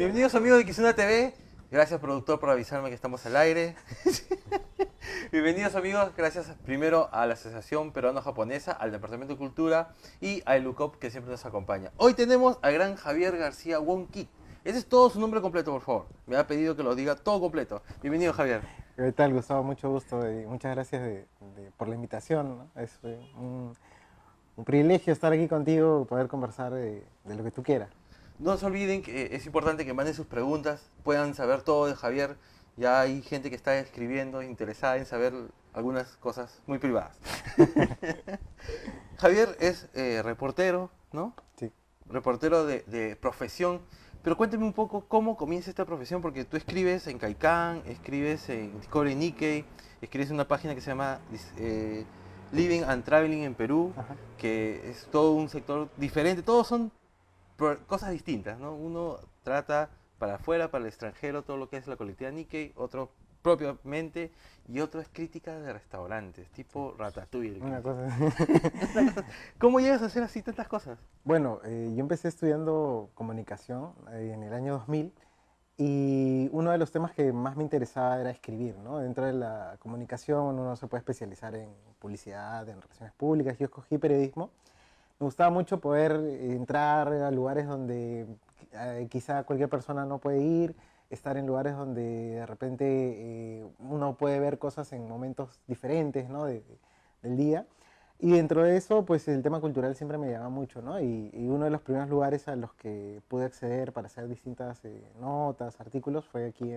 Bienvenidos amigos de Kizuna TV. Gracias productor por avisarme que estamos al aire. Bienvenidos amigos, gracias primero a la Asociación Peruano-Japonesa, al Departamento de Cultura y a ELUCOP que siempre nos acompaña. Hoy tenemos al gran Javier García Wong-Ki. Ese es todo su nombre completo, por favor. Me ha pedido que lo diga todo completo. Bienvenido Javier. ¿Qué tal, Gustavo? Mucho gusto y muchas gracias por la invitación, ¿no? Es un privilegio estar aquí contigo, poder conversar de lo que tú quieras. No se olviden que es importante que manden sus preguntas, puedan saber todo de Javier. Ya hay gente que está escribiendo, interesada en saber algunas cosas muy privadas. Javier es reportero, ¿no? Sí. Reportero de profesión. Pero cuéntame un poco cómo comienza esta profesión, porque tú escribes en Kaikan, escribes en Discovery Nikkei, escribes en una página que se llama Living and Traveling en Perú, Ajá. que es todo un sector diferente, todos son cosas distintas, ¿no? Uno trata para afuera, para el extranjero, todo lo que es la colectividad Nikkei, otro propiamente, y otro es crítica de restaurantes, tipo Ratatouille. Una cosa. ¿Cómo llegas a hacer así tantas cosas? Bueno, yo empecé estudiando comunicación en el año 2000 y uno de los temas que más me interesaba era escribir, ¿no? Dentro de la comunicación uno se puede especializar en publicidad, en relaciones públicas. Yo escogí periodismo. Me gustaba mucho poder entrar a lugares donde quizá cualquier persona no puede ir, estar en lugares donde de repente uno puede ver cosas en momentos diferentes, ¿no? Del día. Y dentro de eso, pues el tema cultural siempre me llama mucho, ¿no? Y uno de los primeros lugares a los que pude acceder para hacer distintas notas, artículos, fue aquí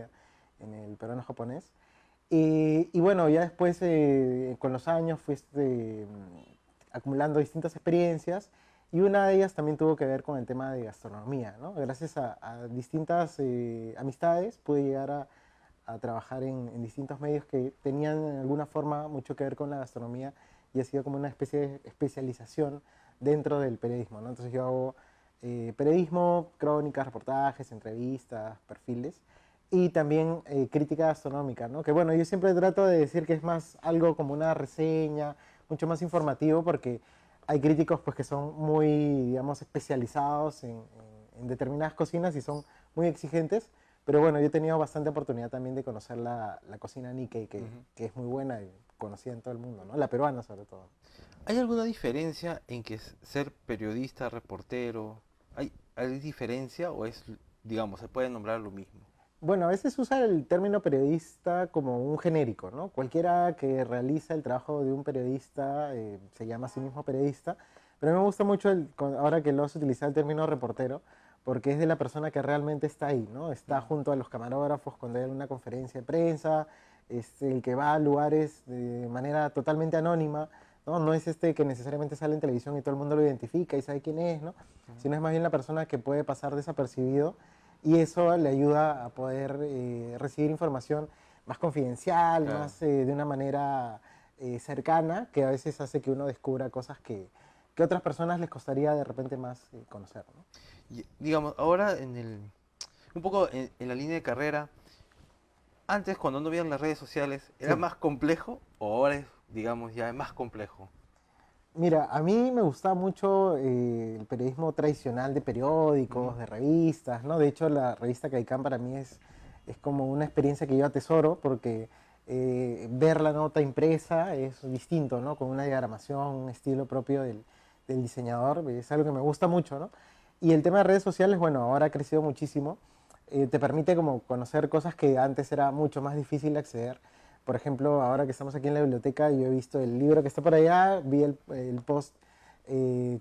en el peruano japonés. Y bueno, ya después, con los años, fui acumulando distintas experiencias y una de ellas también tuvo que ver con el tema de gastronomía, ¿no? Gracias a distintas amistades pude llegar a trabajar en distintos medios que tenían en alguna forma mucho que ver con la gastronomía y ha sido como una especie de especialización dentro del periodismo, ¿no? Entonces yo hago periodismo, crónicas, reportajes, entrevistas, perfiles y también crítica gastronómica, ¿no? Que bueno, yo siempre trato de decir que es más algo como una reseña, mucho más informativo porque hay críticos pues que son muy, digamos, especializados en determinadas cocinas y son muy exigentes, pero bueno, yo he tenido bastante oportunidad también de conocer la cocina Nikkei, que es muy buena y conocida en todo el mundo, ¿no? La peruana sobre todo. ¿Hay alguna diferencia en que ser periodista, reportero, hay diferencia o es, digamos, se puede nombrar lo mismo? Bueno, a veces usa el término periodista como un genérico, ¿no? Cualquiera que realiza el trabajo de un periodista se llama a sí mismo periodista, pero a mí me gusta mucho ahora que lo has utilizado el término reportero, porque es de la persona que realmente está ahí, ¿no? Está junto a los camarógrafos cuando hay una conferencia de prensa, es el que va a lugares de manera totalmente anónima, ¿no? No es este que necesariamente sale en televisión y todo el mundo lo identifica y sabe quién es, ¿no? Sino es más bien la persona que puede pasar desapercibido y eso le ayuda a poder recibir información más confidencial, Claro. más de una manera cercana, que a veces hace que uno descubra cosas que a otras personas les costaría de repente más conocer, ¿no? Digamos, ahora un poco en la línea de carrera, antes cuando no habían las redes sociales, ¿era Sí. más complejo o ahora es, digamos, ya es más complejo? Mira, a mí me gusta mucho el periodismo tradicional de Ujú. periódicos, de revistas, ¿no? De hecho, la revista Caicán para mí es como una experiencia que yo atesoro porque ver la nota impresa es distinto, ¿no? Con una diagramación, un estilo propio del diseñador, es algo que me gusta mucho, ¿no? Y el tema de redes sociales, bueno, ahora ha crecido muchísimo. Te permite como conocer cosas que antes era mucho más difícil de acceder. Por ejemplo, ahora que estamos aquí en la biblioteca, yo he visto el libro que está por allá, vi el post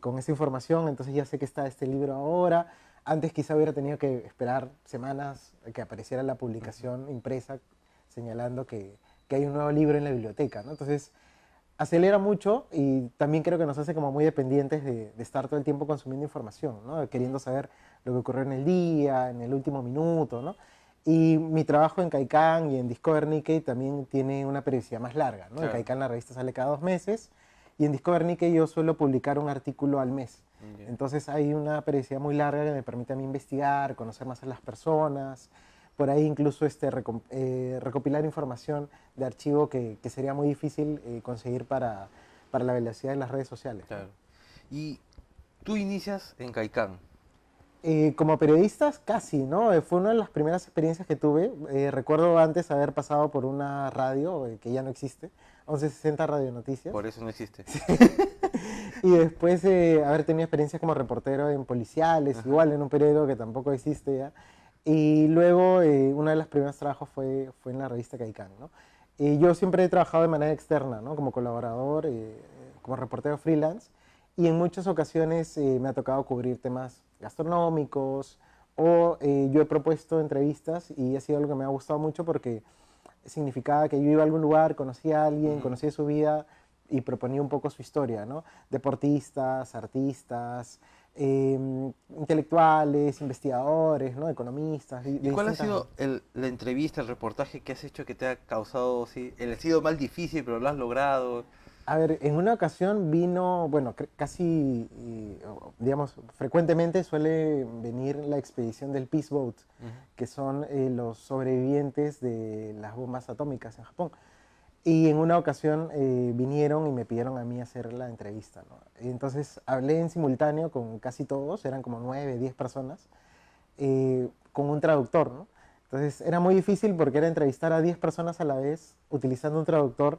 con esa información, entonces ya sé que está este libro ahora. Antes quizá hubiera tenido que esperar semanas a que apareciera la Ujú. publicación impresa señalando que hay un nuevo libro en la biblioteca, ¿no? Entonces, acelera mucho y también creo que nos hace como muy dependientes de estar todo el tiempo consumiendo información, ¿no? Queriendo saber lo que ocurrió en el día, en el último minuto, ¿no? Y mi trabajo en Kaikan y en Discover Nikkei también tiene una periodicidad más larga, ¿no? En Claro. Kaikan la revista sale cada 2 meses y en Discover Nikkei yo suelo publicar un artículo al mes. Ya. Entonces hay una periodicidad muy larga que me permite a mí investigar, conocer más a las personas, por ahí incluso recopilar información de archivo que sería muy difícil conseguir para la velocidad de las redes sociales, ¿no? Claro. Y tú inicias en Caicán. Como periodistas, casi, ¿no? Fue una de las primeras experiencias que tuve. Recuerdo antes haber pasado por una radio que ya no existe, 1160 Radio Noticias. Por eso no existe. Y después haber tenido experiencias como reportero en policiales, Ajá. igual en un periódico que tampoco existe ya. Y luego uno de los primeros trabajos fue en la revista Caicán, ¿no? Y yo siempre he trabajado de manera externa, ¿no? Como colaborador, como reportero freelance. Y en muchas ocasiones me ha tocado cubrir temas gastronómicos o yo he propuesto entrevistas y ha sido algo que me ha gustado mucho porque significaba que yo iba a algún lugar, conocía a alguien, Ujú. conocía su vida y proponía un poco su historia, ¿no? Deportistas, artistas, intelectuales, investigadores, ¿no? Economistas, ¿Y de cuál ha distintas sido ramas. la entrevista, el reportaje que has hecho que te ha causado, sí, el ha sido más difícil, pero lo has logrado? A ver, en una ocasión vino, bueno, casi, digamos, frecuentemente suele venir la expedición del Peace Boat, Ujú. que son los sobrevivientes de las bombas atómicas en Japón. Y en una ocasión vinieron y me pidieron a mí hacer la entrevista, ¿no? Y entonces hablé en simultáneo con casi todos, eran como 9, 10 personas, con un traductor, ¿no? Entonces era muy difícil porque era entrevistar a 10 personas a la vez utilizando un traductor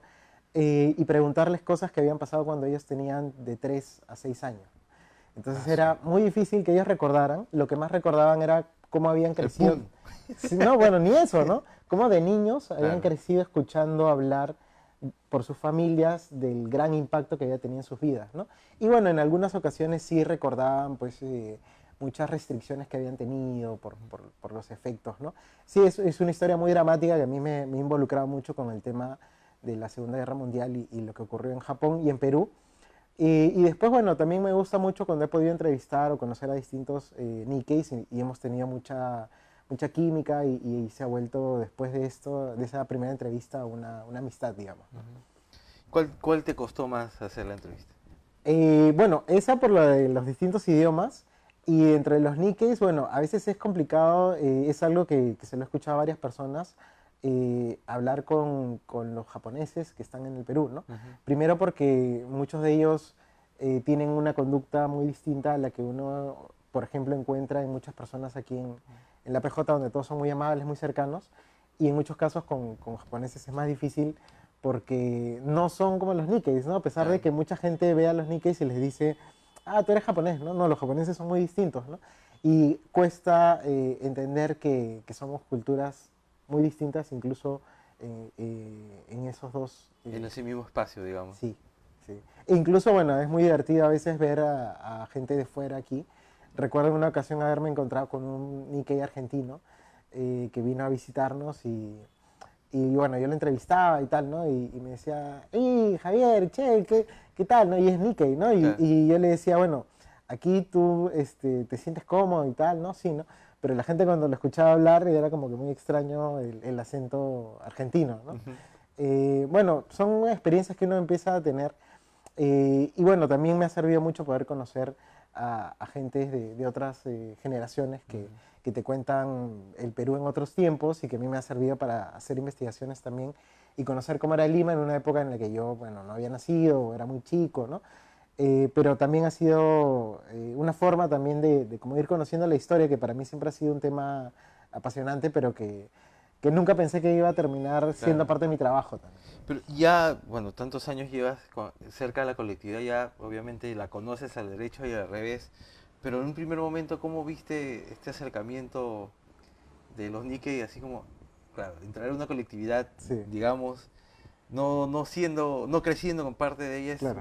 y preguntarles cosas que habían pasado cuando ellos tenían de 3 a 6 años. Entonces Ah, su- era muy difícil que ellos recordaran, lo que más recordaban era cómo habían El crecido. pum. Sí, no, bueno, ni eso, ¿no? Cómo de niños habían Claro. crecido escuchando hablar por sus familias del gran impacto que había tenido en sus vidas, ¿no? Y bueno, en algunas ocasiones sí recordaban, pues, muchas restricciones que habían tenido por los efectos, ¿no? Sí, es una historia muy dramática que a mí me ha involucrado mucho con el tema de la Segunda Guerra Mundial y lo que ocurrió en Japón y en Perú. Y después, bueno, también me gusta mucho cuando he podido entrevistar o conocer a distintos Nikkeis y hemos tenido mucha química y se ha vuelto después de esto, de esa primera entrevista, una amistad, digamos, ¿no? Ujú. ¿Cuál te costó más hacer la entrevista? Bueno, esa por lo de los distintos idiomas y entre los Nikkeis, bueno, a veces es complicado, es algo que se lo he escuchado a varias personas, hablar con los japoneses que están en el Perú, ¿no? Ujú. Primero porque muchos de ellos tienen una conducta muy distinta a la que uno, por ejemplo, encuentra en muchas personas aquí en la PJ, donde todos son muy amables, muy cercanos, y en muchos casos con japoneses es más difícil porque no son como los Nikkeis, ¿no? A pesar de Claro. que mucha gente ve a los Nikkeis y les dice, ah, tú eres japonés, ¿no? No, los japoneses son muy distintos, ¿no? Y cuesta entender que somos culturas muy distintas, incluso en esos dos. En ese mismo espacio, digamos. Sí, sí. E incluso, bueno, es muy divertido a veces ver a gente de fuera aquí. Recuerdo en una ocasión haberme encontrado con un Nikkei argentino que vino a visitarnos y bueno, yo lo entrevistaba y tal, ¿no? Y me decía, ¡Ey, Javier, che, qué tal? ¿No? Y es Nikkei, ¿no? Claro. Y yo le decía, bueno, aquí tú te sientes cómodo y tal, ¿no? Sí, ¿no? Pero la gente cuando lo escuchaba hablar era como que muy extraño el acento argentino, ¿no? Ujú. Bueno, son experiencias que uno empieza a tener y bueno, también me ha servido mucho poder conocer a gente de otras generaciones Ujú. que te cuentan el Perú en otros tiempos y que a mí me ha servido para hacer investigaciones también y conocer cómo era Lima en una época en la que yo, bueno, no había nacido o era muy chico, ¿no? Pero también ha sido una forma también de como ir conociendo la historia, que para mí siempre ha sido un tema apasionante, pero que nunca pensé que iba a terminar siendo Claro. parte de mi trabajo también. Pero ya, bueno, tantos años llevas cerca de la colectividad, ya obviamente la conoces al derecho y al revés, pero en un primer momento, ¿cómo viste este acercamiento de los Nikkei, así como, claro, entrar en una colectividad, Sí, digamos, no creciendo con parte de ella, claro.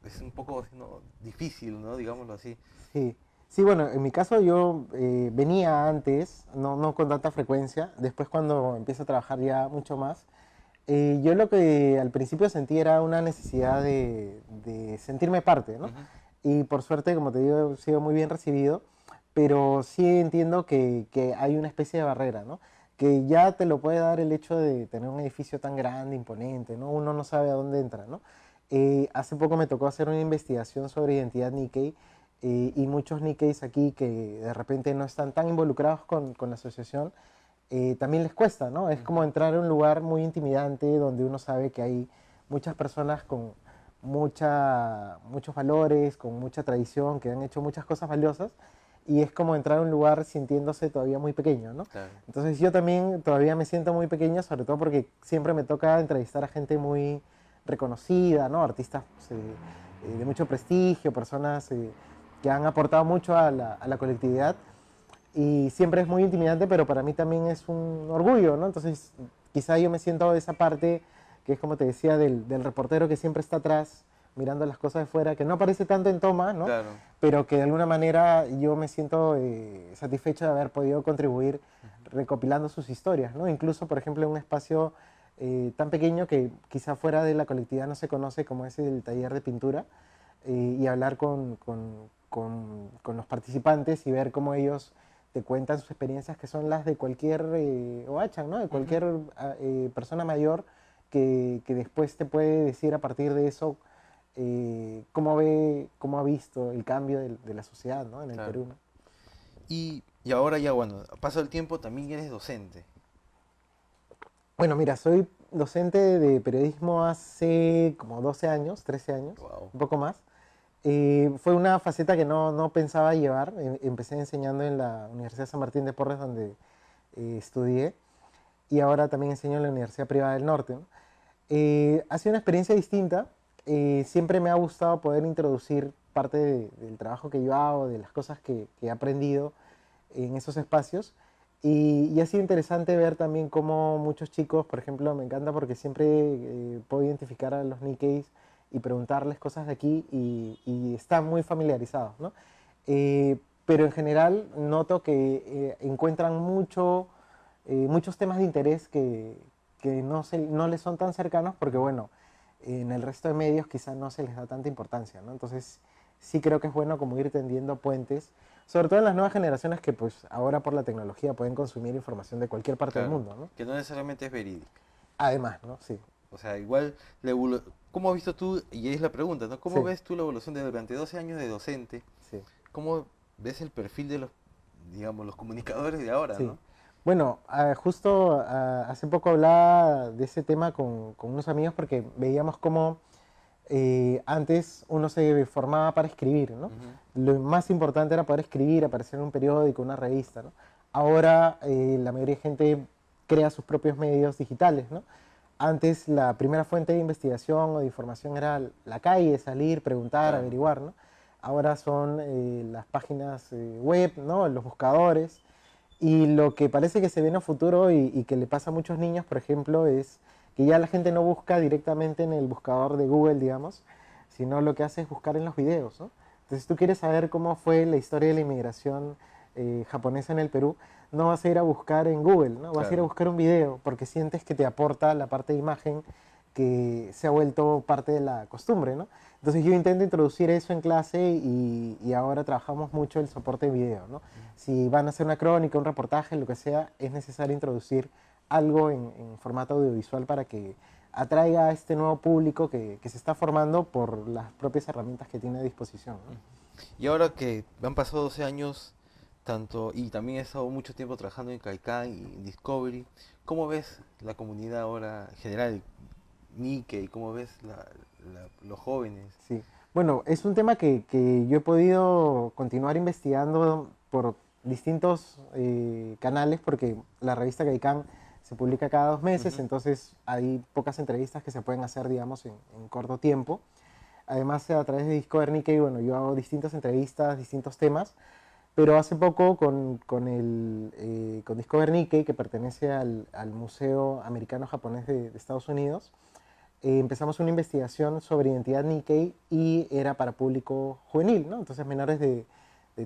es un poco ¿no? difícil, ¿no? Digámoslo así. Sí, sí, bueno, en mi caso yo venía antes, no con tanta frecuencia, después cuando empiezo a trabajar ya mucho más, yo lo que al principio sentí era una necesidad de sentirme parte, ¿no? Ujú. Y por suerte, como te digo, he sido muy bien recibido, pero sí entiendo que hay una especie de barrera, ¿no? Que ya te lo puede dar el hecho de tener un edificio tan grande, imponente, ¿no? Uno no sabe a dónde entra, ¿no? Hace poco me tocó hacer una investigación sobre identidad Nikkei y muchos Nikkeis aquí que de repente no están tan involucrados con la asociación, también les cuesta, ¿no? Es como Ujú. entrar a un lugar muy intimidante donde uno sabe que hay muchas personas con muchos valores, con mucha tradición, que han hecho muchas cosas valiosas y es como entrar a un lugar sintiéndose todavía muy pequeño, ¿no? Claro. Entonces yo también todavía me siento muy pequeño, sobre todo porque siempre me toca entrevistar a gente muy reconocida, ¿no? Artistas de mucho prestigio, personas que han aportado mucho a la colectividad y siempre es muy intimidante, pero para mí también es un orgullo, ¿no? Entonces quizá yo me siento de esa parte que es como te decía del reportero que siempre está atrás mirando las cosas de fuera, que no aparece tanto en toma, ¿no? Claro. Pero que de alguna manera yo me siento satisfecho de haber podido contribuir recopilando sus historias, ¿no? Incluso, por ejemplo, en un espacio tan pequeño que quizá fuera de la colectividad no se conoce, como es el taller de pintura, y hablar con los participantes y ver cómo ellos te cuentan sus experiencias, que son las de cualquier OACHA, ¿no? De cualquier persona mayor que después te puede decir a partir de eso cómo ha visto el cambio de la sociedad, ¿no? En el Claro. Perú, ¿no? Y ahora ya, bueno, pasa el tiempo, también eres docente. Bueno, mira, soy docente de periodismo hace como 12 años, 13 años, Wow. un poco más. Fue una faceta que no pensaba llevar. Empecé enseñando en la Universidad San Martín de Porres, donde estudié, y ahora también enseño en la Universidad Privada del Norte, ¿no? Ha sido una experiencia distinta. Siempre me ha gustado poder introducir parte del trabajo que yo hago, de las cosas que he aprendido en esos espacios. Y ha sido interesante ver también cómo muchos chicos, por ejemplo, me encanta porque siempre puedo identificar a los Nikkeis y preguntarles cosas de aquí y están muy familiarizados, ¿no? Pero en general noto que encuentran muchos temas de interés que no les son tan cercanos porque, bueno, en el resto de medios quizás no se les da tanta importancia, ¿no? Entonces sí creo que es bueno como ir tendiendo puentes, sobre todo en las nuevas generaciones que pues ahora por la tecnología pueden consumir información de cualquier parte del Claro. mundo, ¿no? Que no necesariamente es verídica. Además, ¿no? Sí, O sea, igual, ¿cómo has visto tú? Y ahí es la pregunta, ¿no? ¿Cómo sí, ves tú la evolución de durante 12 años de docente? sí, ¿Cómo ves el perfil de los, digamos, los comunicadores de ahora, sí. ¿no? Bueno, justo hace poco hablaba de ese tema con unos amigos porque veíamos cómo antes uno se formaba para escribir, ¿no? Ujú. Lo más importante era poder escribir, aparecer en un periódico, una revista, ¿no? Ahora la mayoría de gente crea sus propios medios digitales, ¿no? Antes la primera fuente de investigación o de información era la calle, salir, preguntar, Claro, averiguar, ¿no? Ahora son las páginas web, ¿no? Los buscadores. Y lo que parece que se viene a futuro y que le pasa a muchos niños, por ejemplo, es que ya la gente no busca directamente en el buscador de Google, digamos, sino lo que hace es buscar en los videos, ¿no? Entonces, si tú quieres saber cómo fue la historia de la inmigración japonesa en el Perú, no vas a ir a buscar en Google, ¿no? Vas a ir a claro. buscar un video porque sientes que te aporta la parte de imagen que se ha vuelto parte de la costumbre, ¿no? Entonces yo intento introducir eso en clase y ahora trabajamos mucho el soporte de video, ¿no? Si van a hacer una crónica, un reportaje, lo que sea, es necesario introducir algo en formato audiovisual para que atraiga a este nuevo público que se está formando por las propias herramientas que tiene a disposición, ¿no? Y ahora que han pasado 12 años, tanto, y también he estado mucho tiempo trabajando en Kaikan y en Discovery, ¿cómo ves la comunidad ahora en general, Nikkei? ¿Cómo ves los jóvenes? Sí. Bueno, es un tema que yo he podido continuar investigando por distintos canales, porque la revista Kaikan se publica cada 2 meses, Ujú. entonces hay pocas entrevistas que se pueden hacer, digamos, en corto tiempo. Además, a través de Discover Nikkei, bueno, yo hago distintas entrevistas, distintos temas, pero hace poco con Discover Nikkei, que pertenece al Museo Americano Japonés de Estados Unidos, empezamos una investigación sobre identidad Nikkei y era para público juvenil, ¿no? Entonces menores de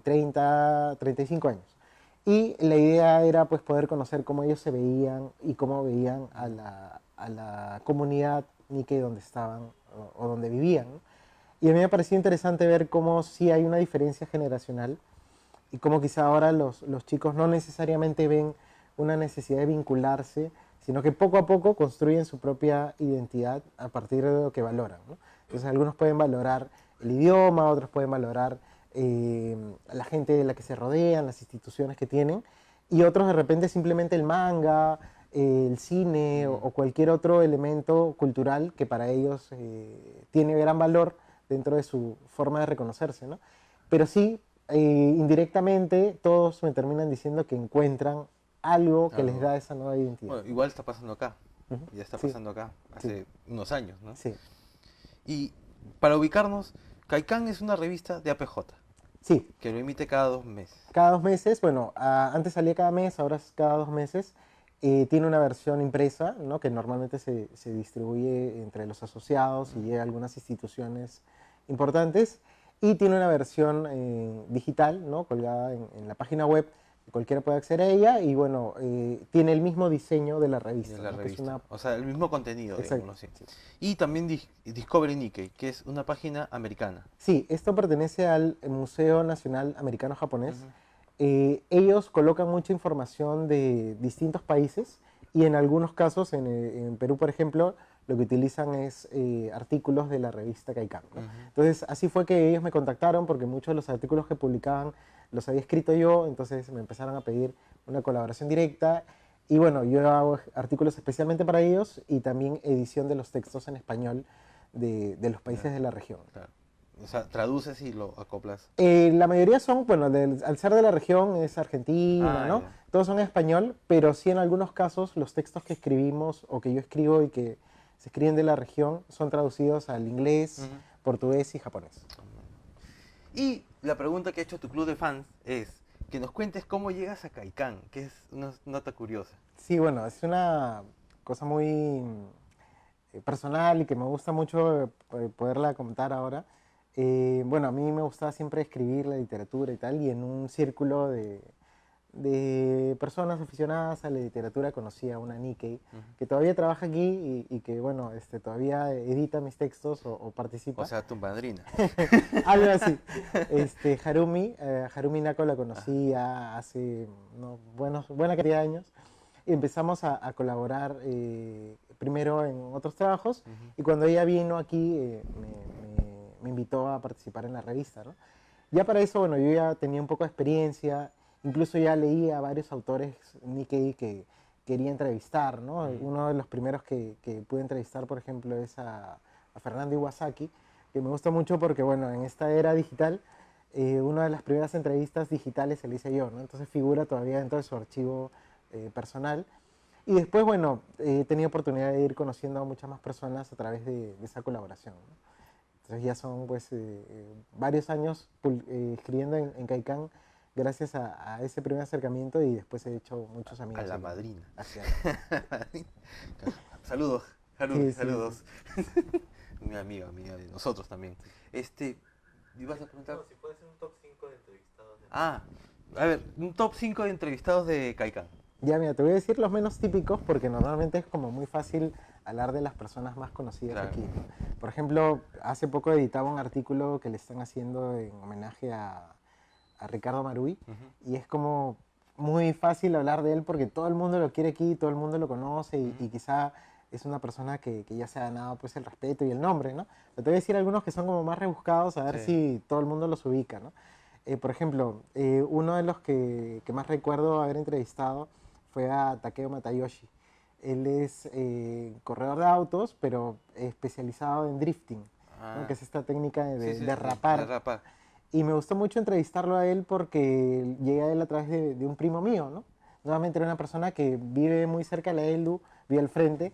30, 35 años. Y la idea era pues poder conocer cómo ellos se veían y cómo veían a la comunidad Nikkei donde estaban o donde vivían, ¿no? Y a mí me pareció interesante ver cómo sí hay una diferencia generacional y cómo quizá ahora los chicos no necesariamente ven una necesidad de vincularse, sino que poco a poco construyen su propia identidad a partir de lo que valoran, ¿no? Entonces algunos pueden valorar el idioma, otros pueden valorar la gente de la que se rodean, las instituciones que tienen, y otros de repente simplemente el manga, el cine o cualquier otro elemento cultural que para ellos tiene gran valor dentro de su forma de reconocerse, ¿no? Pero sí indirectamente todos me terminan diciendo que encuentran algo que les Claro. da esa nueva identidad. Bueno, igual está pasando acá. Ujú. Ya está Sí, pasando acá sí, hace unos años, ¿no? sí, Y para ubicarnos, Caicán es una revista de APJ sí. que lo emite cada 2 meses. Cada 2 meses, bueno, antes salía cada mes, ahora es cada 2 meses. Tiene una versión impresa, ¿no? Que normalmente se distribuye entre los asociados y llega a algunas instituciones importantes. Y tiene una versión digital, ¿no? Colgada en la página web, que cualquiera puede acceder a ella. Y bueno, tiene el mismo diseño de la revista, De la ¿no? Que es revista. una... O sea, el mismo contenido, Exacto, digámoslo así. sí. Y también Discovery Nikkei, que es una página americana. Sí, esto pertenece al Museo Nacional Americano-Japonés. Ujú. Ellos colocan mucha información de distintos países y en algunos casos, en Perú por ejemplo, lo que utilizan es artículos de la revista Caicán, ¿no? Ujú. Entonces así fue que ellos me contactaron porque muchos de los artículos que publicaban los había escrito yo, entonces me empezaron a pedir una colaboración directa y bueno, yo hago artículos especialmente para ellos y también edición de los textos en español de los países Ya, de la región. claro. O sea, traduces y lo acoplas. La mayoría son, bueno, al ser de la región es Argentina, Ah, ¿no? ya. Todos son en español, pero sí en algunos casos los textos que escribimos o que yo escribo y que se escriben de la región son traducidos al inglés, Ujú. portugués y japonés. Y la pregunta que ha hecho tu club de fans es que nos cuentes cómo llegas a Caicán, que es una nota curiosa. Sí, bueno, es una cosa muy personal y que me gusta mucho poderla contar ahora. Bueno, a mí me gustaba siempre escribir la literatura y tal, y en un círculo de personas aficionadas a la literatura conocí a una Nikkei Ujú. que todavía trabaja aquí y que, bueno, todavía edita mis textos o O participa. sea, tu madrina. Algo así. Harumi Nako la Ajá. conocí ya hace buena cantidad de años y empezamos a colaborar primero en otros trabajos Ujú. y cuando ella vino aquí me invitó a participar en la revista, ¿no? Ya para eso, bueno, yo ya tenía un poco de experiencia, incluso ya leía a varios autores Nikkei que quería entrevistar, ¿no? Ujú. Uno de los primeros que pude entrevistar, por ejemplo, es a Fernando Iwasaki, que me gusta mucho porque, bueno, en esta era digital, una de las primeras entrevistas digitales se la hice yo, ¿no? Entonces figura todavía dentro de su archivo personal. Y después, bueno, he tenido oportunidad de ir conociendo a muchas más personas a través de esa colaboración, ¿no? Entonces ya son pues varios años escribiendo en Caicán gracias a ese primer acercamiento y después he hecho muchos A amigos la aquí. madrina. Así es. Saludos, Harumi, Sí, sí, saludos. Mi amiga de nosotros también. ¿Ibas a preguntar? No, si puede ser un top 5 de entrevistados. Ah, a ver, un top 5 de entrevistados de Caicán. Ya, mira, te voy a decir los menos típicos porque normalmente es como muy fácil hablar de las personas más conocidas Claro. aquí, ¿no? Por ejemplo, hace poco editaba un artículo que le están haciendo en homenaje a Ricardo Marui Ujú. y es como muy fácil hablar de él porque todo el mundo lo quiere aquí, todo el mundo lo conoce y Ujú. quizá es una persona que ya se ha ganado pues el respeto y el nombre, ¿no? Pero te voy a decir algunos que son como más rebuscados a ver Sí. si todo el mundo los ubica, ¿no? Por ejemplo, uno de los que más recuerdo haber entrevistado fue a Takeo Matayoshi. Él es corredor de autos, pero especializado en drifting, ¿no? Ah, Que es esta técnica sí, sí, de sí, rapar. de rapar. Y me gustó mucho entrevistarlo a él porque llegué a él a través de un primo mío, ¿no? Nuevamente era una persona que vive muy cerca de la ELDU, vive al frente,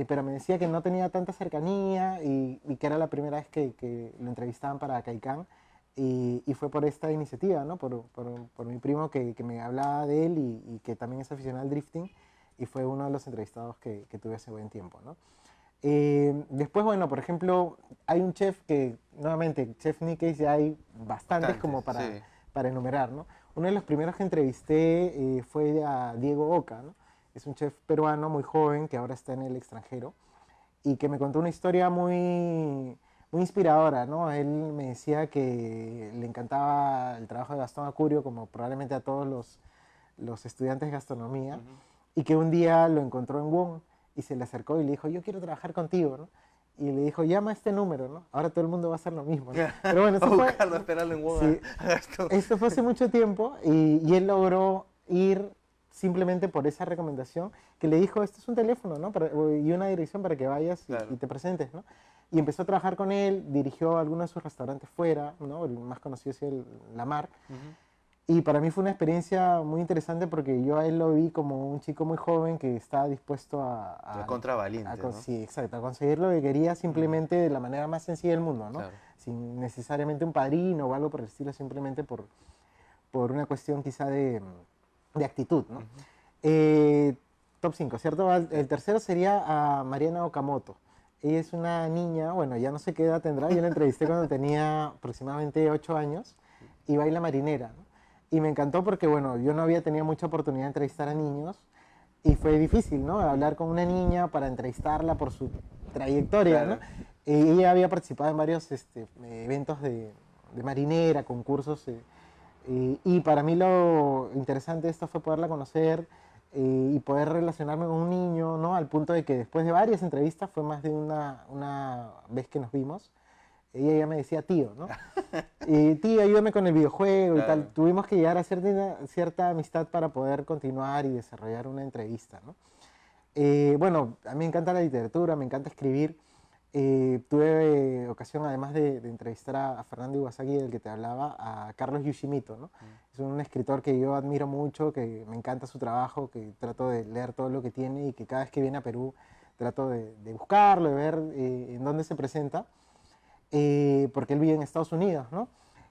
pero me decía que no tenía tanta cercanía y que era la primera vez que lo entrevistaban para Caicán. Y fue por esta iniciativa, ¿no? Por mi primo que me hablaba de él y que también es aficionado al drifting y fue uno de los entrevistados que tuve hace buen tiempo, ¿no? Después, bueno, por ejemplo, hay un chef que, nuevamente, Chef Nikkei ya hay bastantes como Sí. para enumerar, ¿no? Uno de los primeros que entrevisté fue a Diego Oca, ¿no? Es un chef peruano muy joven que ahora está en el extranjero y que me contó una historia muy inspiradora, ¿no? Él me decía que le encantaba el trabajo de Gastón Acurio, como probablemente a todos los estudiantes de gastronomía, Ujú. y que un día lo encontró en Wong y se le acercó y le dijo, yo quiero trabajar contigo, ¿no? Y le dijo, llama a este número, ¿no? Ahora todo el mundo va a hacer lo mismo, ¿no? Pero bueno, A eso fue, buscarlo, a esperarlo en Wong sí, a Gastón. esto fue hace mucho tiempo y él logró ir simplemente por esa recomendación que le dijo, esto es un teléfono, ¿no? Y una dirección para que vayas Claro. y te presentes, ¿no? y empezó a trabajar con él, dirigió algunos de sus restaurantes fuera, ¿no? El más conocido es el La Mar. Y para mí fue una experiencia muy interesante porque yo a él lo vi como un chico muy joven que estaba dispuesto Contra valiente, ¿no? sí, exacto, a conseguir lo que quería simplemente de la manera más sencilla del mundo, ¿no? Claro. Sin necesariamente un padrino o algo por el estilo, simplemente por una cuestión quizá de actitud, ¿no? Top 5, ¿cierto? El tercero sería a Mariana Okamoto. Ella es una niña, bueno, ya no sé qué edad tendrá, yo la entrevisté cuando tenía aproximadamente 8 años y baila marinera, ¿no? Y me encantó porque, bueno, yo no había tenido mucha oportunidad de entrevistar a niños y fue difícil, ¿no? Hablar con una niña para entrevistarla por su trayectoria, Claro. ¿no? Ella había participado en varios eventos de marinera, concursos, y para mí lo interesante de esto fue poderla conocer y poder relacionarme con un niño, ¿no? Al punto de que después de varias entrevistas, fue más de una vez que nos vimos, ella ya me decía tío, ¿no? Y tío, ayúdame con el videojuego y Claro. tal. Tuvimos que llegar a cierta amistad para poder continuar y desarrollar una entrevista, ¿no? Bueno, a mí me encanta la literatura, me encanta escribir. Tuve ocasión, además de entrevistar a Fernando Iwasaki, del que te hablaba, a Carlos Yoshimito, ¿no? Es un escritor que yo admiro mucho, que me encanta su trabajo, que trato de leer todo lo que tiene y que cada vez que viene a Perú trato de buscarlo, de ver en dónde se presenta, porque él vive en Estados Unidos, ¿no?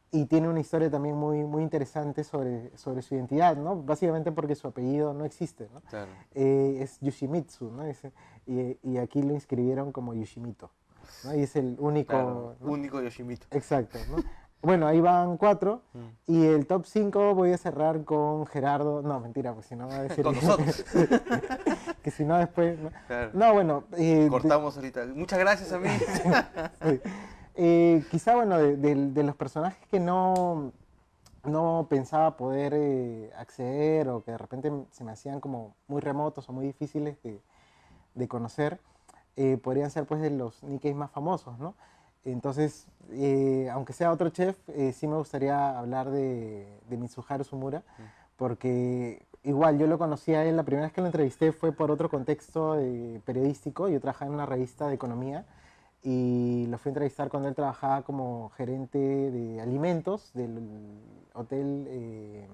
Y tiene una historia también muy, muy interesante sobre su identidad, ¿no? Básicamente porque su apellido no existe, ¿no? Claro. Es Yoshimitsu, ¿no? Y aquí lo inscribieron como Yoshimito, ¿no? Y es el único, Claro. ¿no? Único Yoshimito. Exacto, ¿no? Bueno, ahí van 4 Mm. y el top 5 voy a cerrar con Gerardo, no, mentira, pues si no va a decir Con nosotros. que si no después, ¿no? Claro. No, bueno, Cortamos ahorita. Muchas gracias a mí. sí. Quizá, bueno, de los personajes que no pensaba poder acceder o que de repente se me hacían como muy remotos o muy difíciles de conocer, podrían ser pues de los Nikkeis más famosos, ¿no? Entonces, aunque sea otro chef, sí me gustaría hablar de Mitsuharu Sumura, porque igual yo lo conocí a él, la primera vez que lo entrevisté fue por otro contexto periodístico. Yo trabajaba en una revista de economía y lo fui a entrevistar cuando él trabajaba como gerente de alimentos del hotel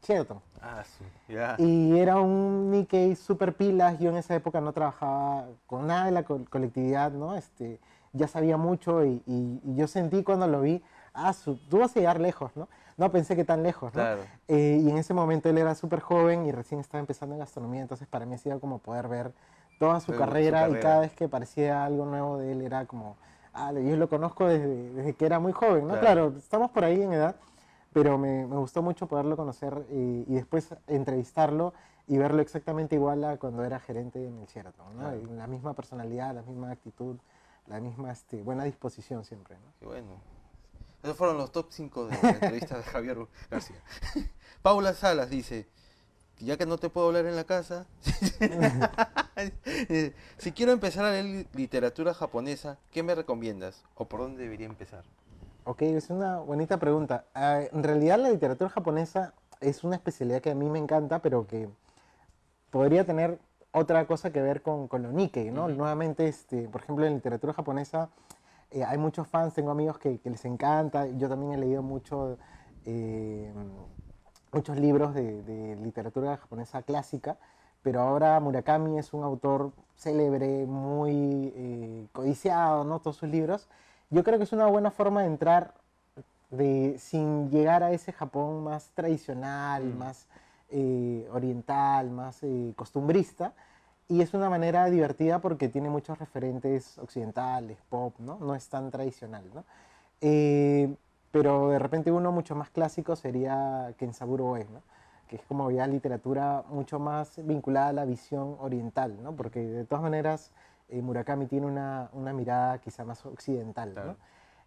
Sheraton. Ah, sí. Ya. Y era un Nikkei super pilas. Yo en esa época no trabajaba con nada de la colectividad, ¿no? Ya sabía mucho y yo sentí cuando lo vi, tú vas a llegar lejos, ¿no? No pensé que tan lejos, ¿no? Claro. Y en ese momento él era súper joven y recién estaba empezando en gastronomía, entonces para mí ha sido como poder ver toda su Su carrera, y carrera. cada vez que parecía algo nuevo de él era como, yo lo conozco desde que era muy joven, ¿no? Claro. Claro, estamos por ahí en edad, pero me gustó mucho poderlo conocer y después entrevistarlo y verlo exactamente igual a cuando era gerente en el Sheraton, ¿no? Claro. Y la misma personalidad, la misma actitud, la misma buena disposición siempre, ¿no? Qué bueno. Esos fueron los top 5 de la entrevista de Javier García. Paula Salas dice, ya que no te puedo hablar en la casa, si quiero empezar a leer literatura japonesa, ¿qué me recomiendas? ¿O por dónde debería empezar? Ok, es una bonita pregunta. En realidad la literatura japonesa es una especialidad que a mí me encanta, pero que podría tener otra cosa que ver con lo Nikkei, ¿no? Nuevamente, por ejemplo, en literatura japonesa hay muchos fans, tengo amigos que les encanta. Yo también he leído eh, muchos libros de literatura japonesa clásica, pero ahora Murakami es un autor célebre, muy codiciado, ¿no? Todos sus libros. Yo creo que es una buena forma de entrar sin llegar a ese Japón más tradicional, más oriental, más costumbrista. Y es una manera divertida porque tiene muchos referentes occidentales, pop, ¿no? No es tan tradicional, ¿no? Pero de repente uno mucho más clásico sería Kensaburo Oe, ¿no? Que es como ya literatura mucho más vinculada a la visión oriental, ¿no? Porque de todas maneras Murakami tiene una mirada quizá más occidental, ¿no? Claro.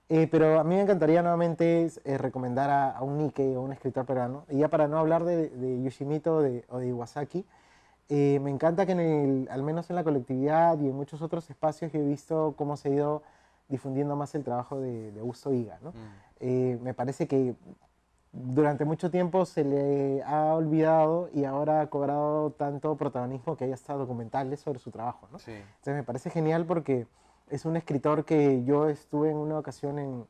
Pero a mí me encantaría nuevamente recomendar a un Nikkei o un escritor peruano. Y ya para no hablar de Yoshimito o de Iwasaki, me encanta que al menos en la colectividad y en muchos otros espacios yo he visto cómo se ha ido difundiendo más el trabajo de Augusto Higa, ¿no? Me parece que durante mucho tiempo se le ha olvidado y ahora ha cobrado tanto protagonismo que hay hasta documentales sobre su trabajo, ¿no? Sí. Entonces me parece genial porque Es un escritor que yo estuve en una ocasión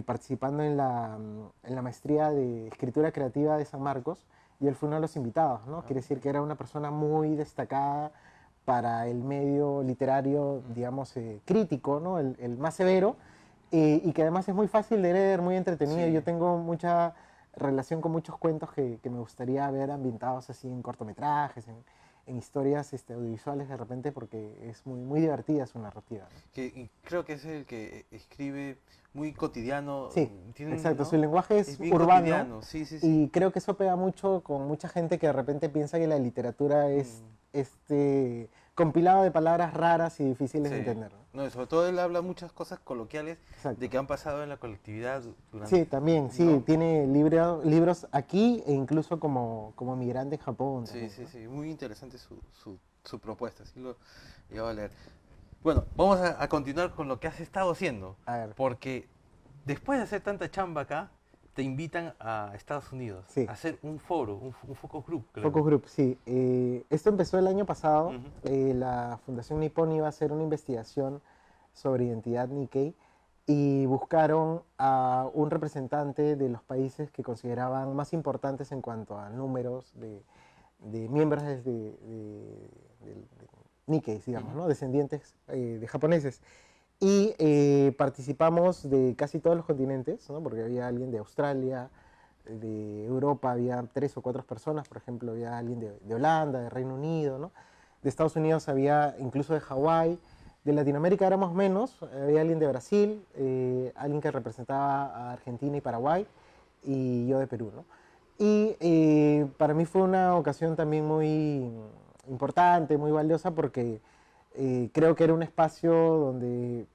participando en la maestría de escritura creativa de San Marcos y él fue uno de los invitados, ¿no? Quiere decir que era una persona muy destacada para el medio literario, digamos, crítico, ¿no? El más severo, y que además es muy fácil de leer, muy entretenido. Sí. Yo tengo mucha relación con muchos cuentos que me gustaría ver ambientados así en cortometrajes, en historias audiovisuales de repente, porque es muy, muy divertida su narrativa, ¿no? Y creo que es el que escribe muy cotidiano. Sí, exacto. ¿No? Su lenguaje es Es bien urbano cotidiano, sí, sí, sí. y creo que eso pega mucho con mucha gente que de repente piensa que la literatura es este compilado de palabras raras y difíciles de Sí. entender, ¿no? No, y sobre todo él habla muchas cosas coloquiales Exacto. de que han pasado en la colectividad durante... Sí, también, sí, ¿no? tiene libros aquí e incluso como migrante en Japón. Sí, También, sí, ¿no? sí, muy interesante su propuesta, sí lo voy a leer. Bueno, vamos a continuar con lo que has estado haciendo, A ver, porque después de hacer tanta chamba acá, te invitan a Estados Unidos sí. a hacer un foro, un focus group, creo. Focus Group, sí. Esto empezó el año pasado. Ujú. La Fundación Nippon iba a hacer una investigación sobre identidad Nikkei y buscaron a un representante de los países que consideraban más importantes en cuanto a números de miembros de Nikkei, digamos, Ujú. ¿no? Descendientes de japoneses. Y participamos de casi todos los continentes, ¿no? Porque había alguien de Australia, de Europa había 3 o 4 personas, por ejemplo, había alguien de Holanda, de Reino Unido, ¿no? De Estados Unidos había incluso de Hawái, de Latinoamérica éramos menos, había alguien de Brasil, alguien que representaba a Argentina y Paraguay, y yo de Perú, ¿no? Y para mí fue una ocasión también muy importante, muy valiosa, porque creo que era un espacio donde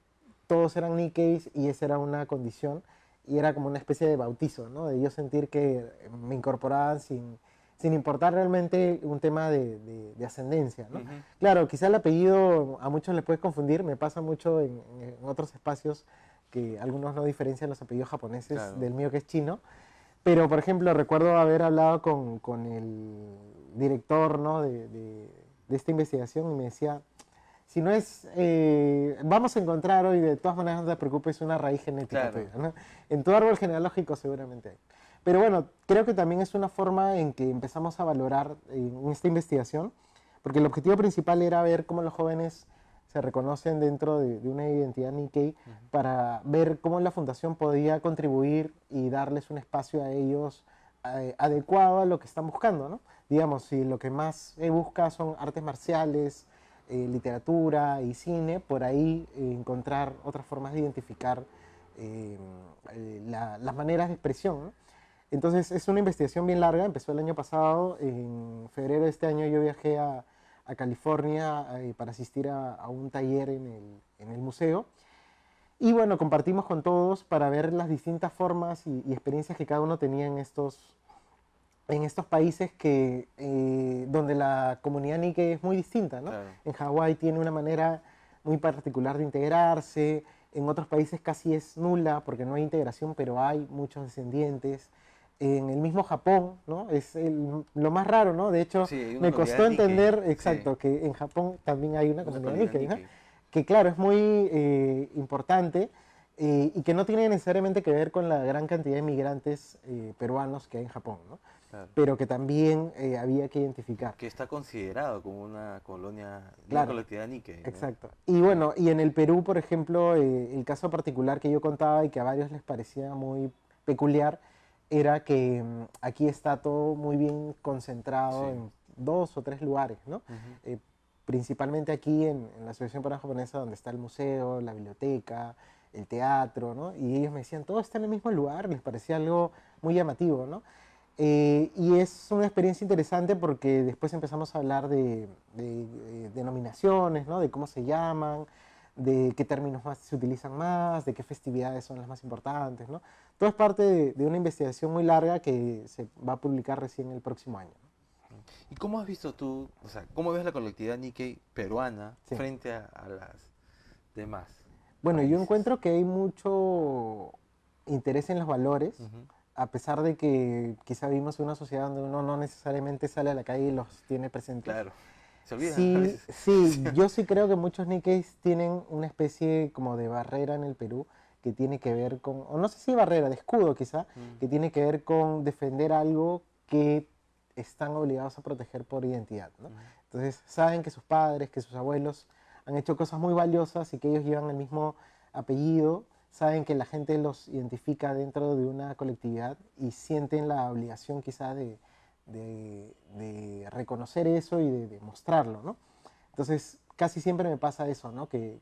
todos eran Nikkeis y esa era una condición y era como una especie de bautizo, ¿no? De yo sentir que me incorporaban sin importar realmente un tema de ascendencia, ¿no? Ujú. Claro, quizá el apellido a muchos les puede confundir, me pasa mucho en otros espacios que algunos no diferencian los apellidos japoneses Claro. del mío que es chino, pero por ejemplo recuerdo haber hablado con el director, ¿no? de esta investigación y me decía, si no es, vamos a encontrar hoy, de todas maneras no te preocupes, una raíz genética Claro. tuya, ¿no? En tu árbol genealógico seguramente hay. Pero bueno, creo que también es una forma en que empezamos a valorar en esta investigación, porque el objetivo principal era ver cómo los jóvenes se reconocen dentro de una identidad Nikkei, para ver cómo la fundación podía contribuir y darles un espacio a ellos adecuado a lo que están buscando, ¿no? Digamos, si lo que más busca son artes marciales, literatura y cine, por ahí encontrar otras formas de identificar las maneras de expresión, ¿no? Entonces es una investigación bien larga, empezó el año pasado, en febrero de este año yo viajé a California para asistir a un taller en el museo. Y bueno, compartimos con todos para ver las distintas formas y experiencias que cada uno tenía en estos países donde la comunidad Nikkei es muy distinta, ¿no? Claro. En Hawái tiene una manera muy particular de integrarse, en otros países casi es nula porque no hay integración, pero hay muchos descendientes. En el mismo Japón, ¿no? Es lo más raro, ¿no? De hecho, Sí, hay una me comunidad costó Nikkei, entender, sí. exacto, que en Japón también hay una comunidad comunidad Nikkei, ¿no? Nikkei. Que claro, es muy importante y que no tiene necesariamente que ver con la gran cantidad de migrantes peruanos que hay en Japón, ¿no? Claro. Pero que también había que identificar. Que está considerado como una colonia, una Claro. colectividad Nikkei, ¿no? Exacto. Y bueno, y en el Perú, por ejemplo, el caso particular que yo contaba y que a varios les parecía muy peculiar, era que aquí está todo muy bien concentrado Sí. en 2 o 3 lugares, ¿no? Ujú. Principalmente aquí en la Asociación Peruana Japonesa, donde está el museo, la biblioteca, el teatro, ¿no? Y ellos me decían, todo está en el mismo lugar, les parecía algo muy llamativo, ¿no? Y es una experiencia interesante porque después empezamos a hablar de denominaciones, ¿no? De cómo se llaman, de qué términos más se utilizan más, de qué festividades son las más importantes, ¿no? Todo es parte de una investigación muy larga que se va a publicar recién el próximo año, ¿no? ¿Y cómo has visto tú, o sea, cómo ves la colectividad Nikkei peruana Sí. frente a las demás Bueno, yo países? encuentro que hay mucho interés en los valores, Ujú. a pesar de que quizá vivimos en una sociedad donde uno no necesariamente sale a la calle y los tiene presentes. Claro. Se olvidan a Sí, veces. sí, yo sí creo que muchos Nikkeis tienen una especie como de barrera en el Perú que tiene que ver con, o no sé si barrera, de escudo quizá, Mm, que tiene que ver con defender algo que están obligados a proteger por identidad, ¿no? mm, Entonces saben que sus padres, que sus abuelos han hecho cosas muy valiosas y que ellos llevan el mismo apellido, saben que la gente los identifica dentro de una colectividad y sienten la obligación quizá de reconocer eso y de mostrarlo, ¿no? Entonces, casi siempre me pasa eso, ¿no? Que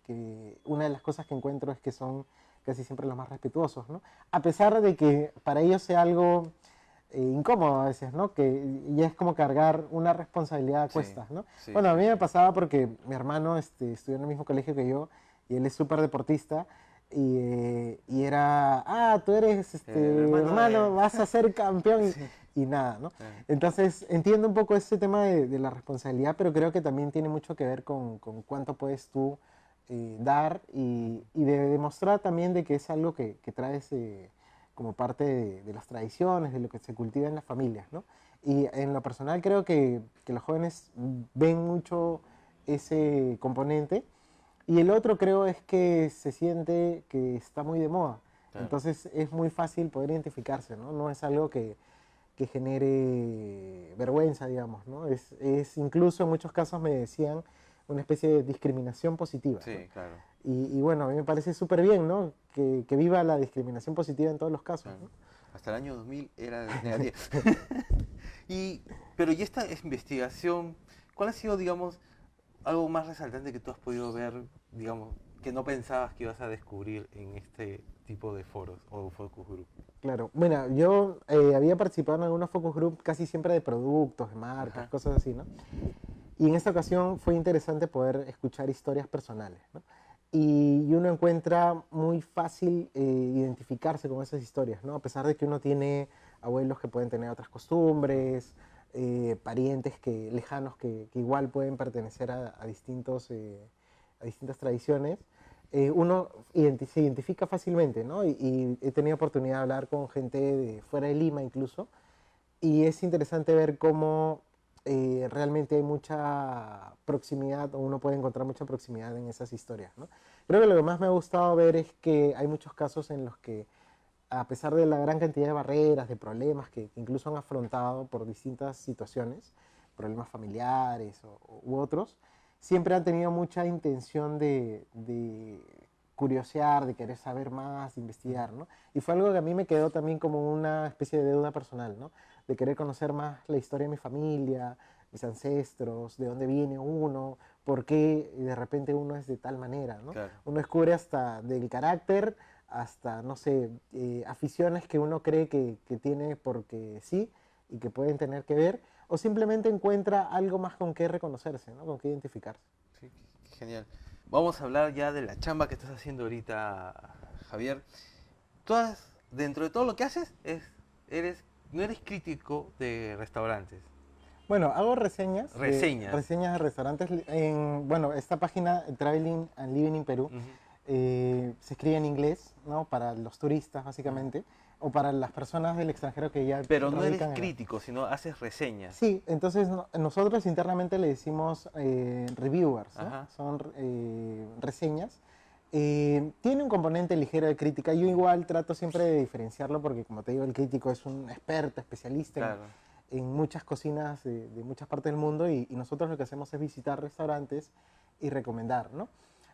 una de las cosas que encuentro es que son casi siempre los más respetuosos, ¿no? A pesar de que para ellos sea algo incómodo a veces, ¿no? Que ya es como cargar una responsabilidad a sí, cuestas, ¿no? sí, Bueno, a sí, mí me sí. pasaba porque mi hermano estudió en el mismo colegio que yo y él es súper deportista y era, tú eres El hermano de... hermano, vas a ser campeón Sí, y nada, ¿no? claro. Entonces entiendo un poco ese tema de la responsabilidad, pero creo que también tiene mucho que ver con cuánto puedes tú dar y de demostrar también de que es algo que traes como parte de las tradiciones, de lo que se cultiva en las familias, ¿no? Y en lo personal creo que los jóvenes ven mucho ese componente y el otro creo es que se siente que está muy de moda. Claro. Entonces es muy fácil poder identificarse, ¿no? No es algo que genere vergüenza, digamos, ¿no? Es incluso en muchos casos me decían una especie de discriminación positiva, ¿no? Sí, claro, Y bueno, a mí me parece súper bien, ¿no? Que viva la discriminación positiva en todos los casos, claro. ¿no? Hasta el año 2000 era negativa. Y, pero y esta investigación, ¿cuál ha sido, digamos, algo más resaltante que tú has podido ver, digamos, que no pensabas que ibas a descubrir en este tipo de foros o focus group? Claro, bueno, yo había participado en algunos focus group casi siempre de productos, de marcas, Ajá. cosas así, ¿no? Y en esta ocasión fue interesante poder escuchar historias personales, ¿no? Y uno encuentra muy fácil identificarse con esas historias, ¿no? A pesar de que uno tiene abuelos que pueden tener otras costumbres, parientes lejanos que igual pueden pertenecer a distintas tradiciones, uno se identifica fácilmente, ¿no? Y he tenido oportunidad de hablar con gente de fuera de Lima incluso, y es interesante ver cómo realmente hay mucha proximidad, o uno puede encontrar mucha proximidad en esas historias, ¿no? Creo que lo que más me ha gustado ver es que hay muchos casos en los que, a pesar de la gran cantidad de barreras, de problemas que incluso han afrontado por distintas situaciones, problemas familiares u otros, siempre han tenido mucha intención de curiosear, de querer saber más, de investigar, ¿no? Y fue algo que a mí me quedó también como una especie de deuda personal, ¿no? De querer conocer más la historia de mi familia, mis ancestros, de dónde viene uno, por qué de repente uno es de tal manera, ¿no? Claro. Uno descubre hasta del carácter, hasta, no sé, aficiones que uno cree que tiene porque sí y que pueden tener que ver, o simplemente encuentra algo más con qué reconocerse, ¿no? Con qué identificarse. Sí, qué genial. Vamos a hablar ya de la chamba que estás haciendo ahorita, Javier. Dentro de todo lo que haces, no eres crítico de restaurantes, Bueno, hago reseñas, reseñas. reseñas de restaurantes en, bueno, esta página Traveling and Living in Perú Ujú, se escribe en inglés, ¿no? Para los turistas ujú. básicamente, o para las personas del extranjero que ya Pero no eres radican en... crítico, sino haces reseñas. Sí, entonces nosotros internamente le decimos reviewers, ¿no? Ajá, Son reseñas. Tiene un componente ligero de crítica. Yo igual trato siempre de diferenciarlo porque, como te digo, el crítico es un experto, especialista claro. en muchas cocinas de muchas partes del mundo y nosotros lo que hacemos es visitar restaurantes y recomendar, ¿no?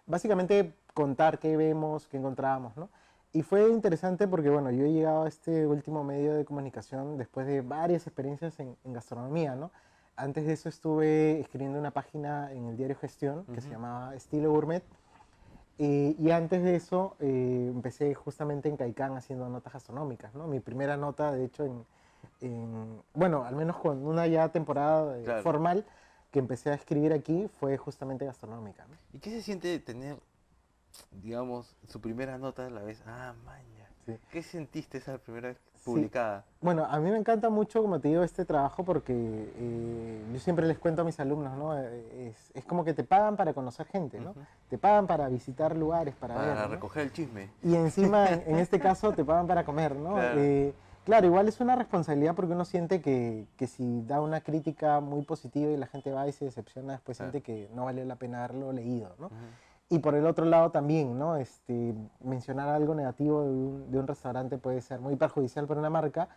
Básicamente contar qué vemos, qué encontramos, ¿no? Y fue interesante porque, bueno, yo he llegado a este último medio de comunicación después de varias experiencias en gastronomía, ¿no? Antes de eso estuve escribiendo una página en el diario Gestión que se Ujú. llamaba Estilo Gourmet. Y antes de eso empecé justamente en Caicán haciendo notas gastronómicas, ¿no? Mi primera nota, de hecho, bueno, al menos con una ya temporada Claro. formal que empecé a escribir aquí fue justamente gastronómica, ¿no? ¿Y qué se siente tener, digamos, su primera nota a la vez? Ah, maña. Sí. ¿Qué sentiste esa primera vez Sí. publicada? Bueno, a mí me encanta mucho, como te digo, este trabajo porque yo siempre les cuento a mis alumnos, ¿no? Es como que te pagan para conocer gente, ¿no? Ujú. Te pagan para visitar lugares, para ver, Para ¿no? recoger el chisme. Y encima, en este caso, te pagan para comer, ¿no? Claro. Claro, igual es una responsabilidad porque uno siente que si da una crítica muy positiva y la gente va y se decepciona, después Claro. siente que no vale la pena haberlo leído, ¿no? Ujú. Y por el otro lado también, ¿no? Mencionar algo negativo de un restaurante puede ser muy perjudicial para una marca.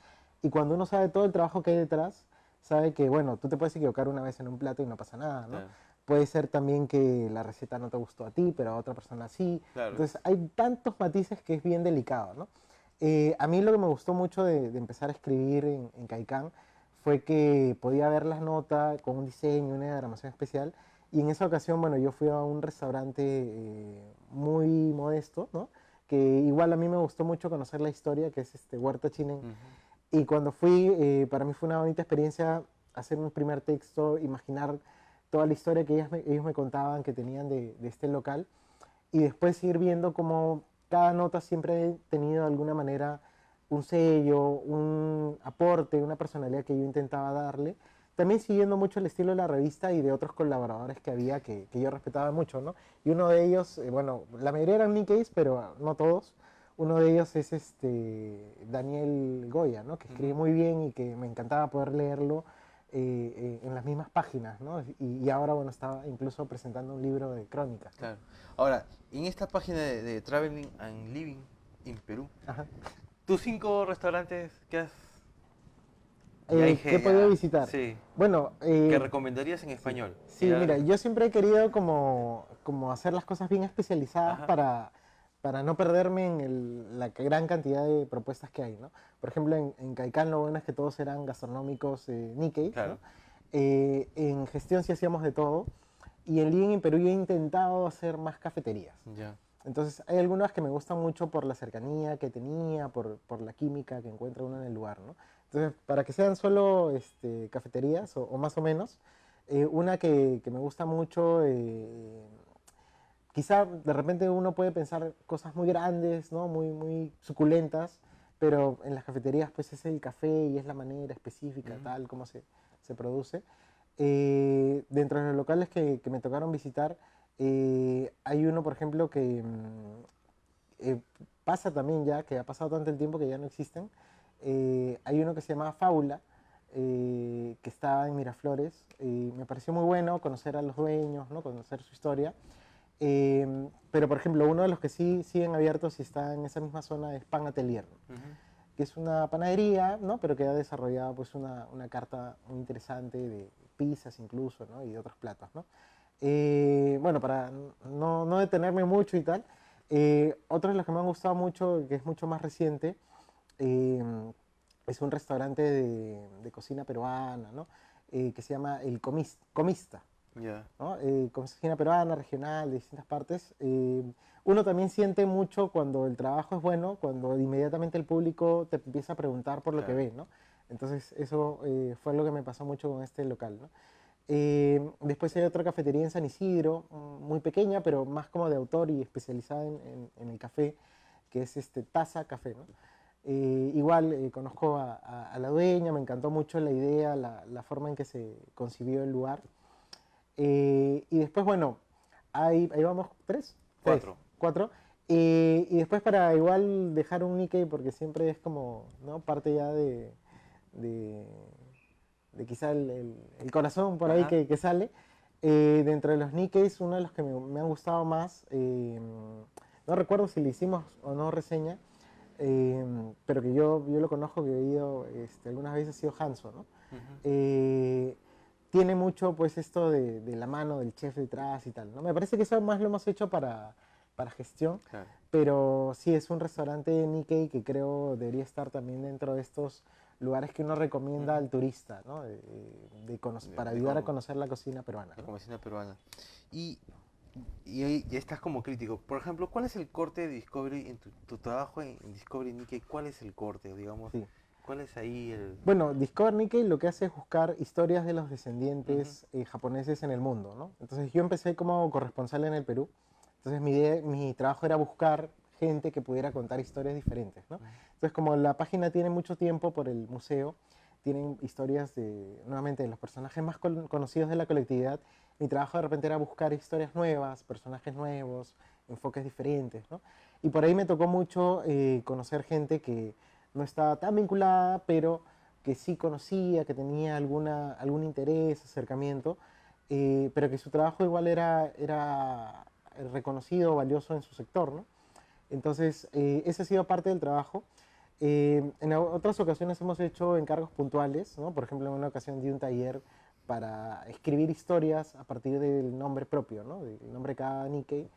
Y cuando uno sabe todo el trabajo que hay detrás, sabe que, bueno, tú te puedes equivocar una vez en un plato y no pasa nada, ¿no? Claro, Puede ser también que la receta no te gustó a ti, pero a otra persona sí. claro. Entonces hay tantos matices que es bien delicado, ¿no? A mí lo que me gustó mucho de empezar a escribir en Caicán fue que podía ver las notas con un diseño, una diagramación especial. Y en esa ocasión, bueno, yo fui a un restaurante muy modesto, ¿no? Que igual a mí me gustó mucho conocer la historia, que es Huerta Chinen. Ujú. Y cuando fui, para mí fue una bonita experiencia hacer un primer texto, imaginar toda la historia que ellos me contaban que tenían de este local y después ir viendo cómo cada nota siempre ha tenido de alguna manera un sello, un aporte, una personalidad que yo intentaba darle. También siguiendo mucho el estilo de la revista y de otros colaboradores que había que yo respetaba mucho, ¿no? Y uno de ellos, bueno, la mayoría eran Nikkeis, pero no todos. Uno de ellos es Daniel Goya, ¿no? Que escribe Ujú. muy bien y que me encantaba poder leerlo en las mismas páginas, ¿no? Y ahora, bueno, estaba incluso presentando un libro de crónicas, ¿no? Claro. Ahora, en esta página de Traveling and Living in Perú, Ajá. tus 5 restaurantes que has... Ya ¿Qué he dije, podido ya, visitar? sí, Bueno, que recomendarías en sí, español. sí, Ya, mira, yo siempre he querido como hacer las cosas bien especializadas ajá, para no perderme en la gran cantidad de propuestas que hay, ¿no? Por ejemplo, en Caicán lo bueno es que todos eran gastronómicos Nikkei, ¿no? claro, En gestión sí hacíamos de todo. Y en Living en Perú yo he intentado hacer más cafeterías. ya, Entonces hay algunas que me gustan mucho por la cercanía que tenía, por la química que encuentra uno en el lugar, ¿no? Entonces, para que sean solo cafeterías o más o menos, una que me gusta mucho, quizá de repente uno puede pensar cosas muy grandes, ¿no? Muy suculentas, pero en las cafeterías pues es el café y es la manera específica, ujú, tal como se produce. Dentro de los locales que me tocaron visitar, hay uno, por ejemplo, que eh, pasa también ya, que ha pasado tanto el tiempo que ya no existen. Hay uno que se llama Fábula, que está en Miraflores. Me pareció muy bueno conocer a los dueños, ¿no? Conocer su historia. Pero, por ejemplo, uno de los que sí siguen abiertos y está en esa misma zona es Pan Atelier, ¿no? ujú, Que es una panadería, ¿no? Pero que ha desarrollado pues, una carta muy interesante de pizzas incluso, ¿no? Y de otros platos, ¿no? Bueno, para no detenerme mucho y tal, otro de los que me han gustado mucho, que es mucho más reciente, eh, es un restaurante de cocina peruana, ¿no? Que se llama El Comista, ya, ¿no? Cocina peruana, regional, de distintas partes. Uno también siente mucho cuando el trabajo es bueno, cuando inmediatamente el público te empieza a preguntar por lo que claro, ve, ¿no? Entonces eso fue lo que me pasó mucho con este local, ¿no? Después hay otra cafetería en San Isidro, muy pequeña, pero más como de autor y especializada en el café, que es Taza Café, ¿no? Igual conozco a la dueña, me encantó mucho la idea, la forma en que se concibió el lugar. Y después, bueno, ahí vamos, tres, 4. cuatro. Y después para igual dejar un Nikkei, porque siempre es como, ¿no? Parte ya de, de quizá el corazón por ahí Ajá, que sale. Dentro de los Nikkeis, uno de los que me han gustado más, no recuerdo si le hicimos o no reseña, pero que yo lo conozco, que he ido algunas veces, ha sido Hanso, ¿no? ujú, Eh, Tiene mucho pues esto de la mano del chef detrás y tal, ¿no? Me parece que eso más lo hemos hecho para gestión, claro, pero sí es un restaurante Nikkei que creo debería estar también dentro de estos lugares que uno recomienda ujú, al turista, ¿no? de, Para de ayudar a co- conocer la cocina peruana, la ¿no? cocina peruana. Y, y ahí ya estás como crítico. Por ejemplo, ¿cuál es el corte de Discovery en tu trabajo en Discovery Nikkei? ¿Cuál es el corte, digamos? Sí. ¿Cuál es ahí el...? Bueno, Discover Nikkei lo que hace es buscar historias de los Ujú, descendientes japoneses en el mundo, ¿no? Entonces yo empecé como corresponsal en el Perú. Entonces mi trabajo era buscar gente que pudiera contar historias diferentes, ¿no? ujú, Entonces como la página tiene mucho tiempo por el museo, tienen historias nuevamente, de los personajes más conocidos de la colectividad. Mi trabajo de repente era buscar historias nuevas, personajes nuevos, enfoques diferentes, ¿no? Y por ahí me tocó mucho conocer gente que no estaba tan vinculada, pero que sí conocía, que tenía algún interés, acercamiento, pero que su trabajo igual era reconocido, valioso en su sector, ¿no? Entonces, ese ha sido parte del trabajo. Otras ocasiones hemos hecho encargos puntuales, ¿no? Por ejemplo, en una ocasión di un taller para escribir historias a partir del nombre propio, ¿no? Del nombre de cada Nikkei.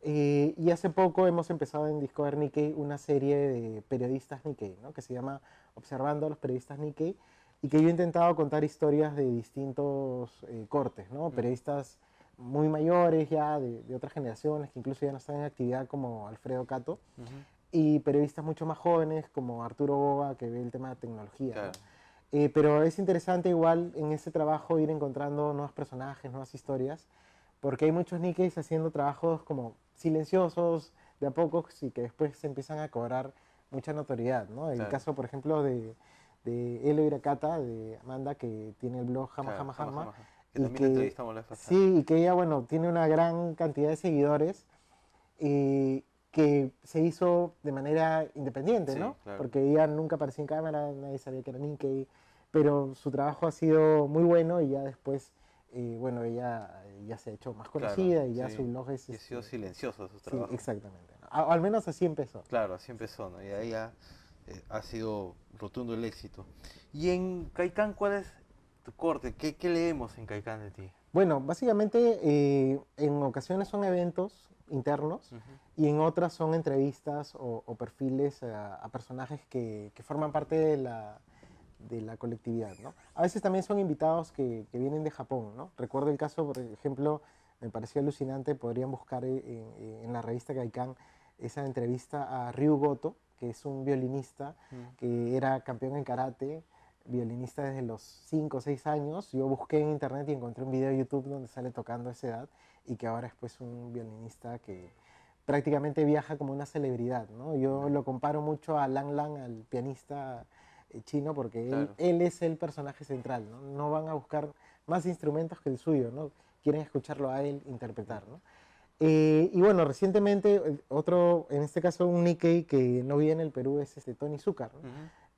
Y hace poco hemos empezado en Discover Nikkei una serie de periodistas Nikkei, ¿no? Que se llama Observando a los periodistas Nikkei, y que yo he intentado contar historias de distintos cortes, ¿no? Periodistas muy mayores ya, de otras generaciones, que incluso ya no están en actividad, como Alfredo Cato, y periodistas mucho más jóvenes como Arturo Boga, que ve el tema de tecnología, Claro. ¿no? Pero es interesante igual en ese trabajo ir encontrando nuevos personajes, nuevas historias, porque hay muchos Nikkeis haciendo trabajos como silenciosos, de a poco, y que después se empiezan a cobrar mucha notoriedad, ¿no? El Claro. caso, por ejemplo, de Elo Irakata, de Amanda, que tiene el blog Jama Claro, Jama Jama, Jama. Que y también la entrevistamos la vez pasada. sí, y que ella, bueno, tiene una gran cantidad de seguidores, que se hizo de manera independiente, Sí, ¿no? claro. Porque ella nunca apareció en cámara, nadie sabía que era Nikkei, pero su trabajo ha sido muy bueno, y ya después, bueno, ella ya se ha hecho más conocida, Claro, y ya sí. su blog es... Y ha sido silencioso su sí, trabajo. exactamente, ¿no? Al menos así empezó. Claro, así empezó, ¿no? Y ahí ya ha sido rotundo el éxito. Y en Caicán, ¿cuál es tu corte? ¿Qué leemos en Caicán de ti? Bueno, básicamente en ocasiones son eventos internos, y en otras son entrevistas o perfiles a personajes que forman parte de la colectividad, ¿no? A veces también son invitados que vienen de Japón, ¿no? Recuerdo el caso, por ejemplo, me pareció alucinante, podrían buscar en la revista Gaikan esa entrevista a Ryu Goto, que es un violinista que era campeón en karate, violinista desde los 5 o 6 años. Yo busqué en internet y encontré un video de YouTube donde sale tocando a esa edad, y que ahora es pues un violinista que prácticamente viaja como una celebridad, ¿no? Yo lo comparo mucho a Lang Lang, al pianista chino, porque Claro. él es el personaje central, ¿no? No van a buscar más instrumentos que el suyo, ¿no? Quieren escucharlo a él interpretar, ¿no? Y bueno, recientemente otro, en este caso un Nikkei que no vive en el Perú, es Tony Zúcar, ¿no?